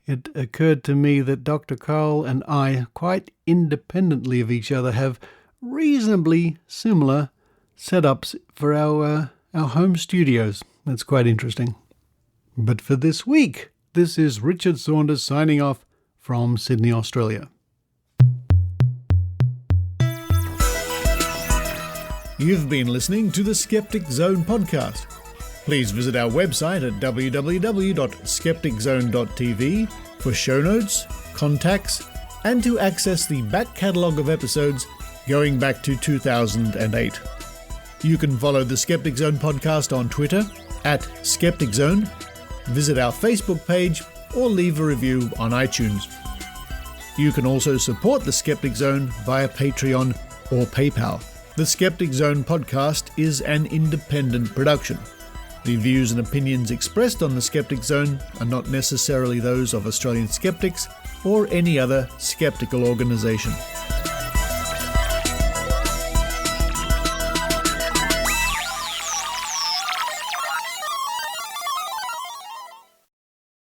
it occurred to me that Dr. Karl and I, quite independently of each other, have reasonably similar setups for our home studios. That's quite interesting. But for this week, this is Richard Saunders signing off from Sydney, Australia. You've been listening to the Skeptic Zone podcast. Please visit our website at www.skepticzone.tv for show notes, contacts, and to access the back catalogue of episodes going back to 2008. You can follow the Skeptic Zone podcast on Twitter at Skeptic Zone, visit our Facebook page, or leave a review on iTunes. You can also support the Skeptic Zone via Patreon or PayPal. The Skeptic Zone podcast is an independent production. The views and opinions expressed on the Skeptic Zone are not necessarily those of Australian Skeptics or any other skeptical organisation.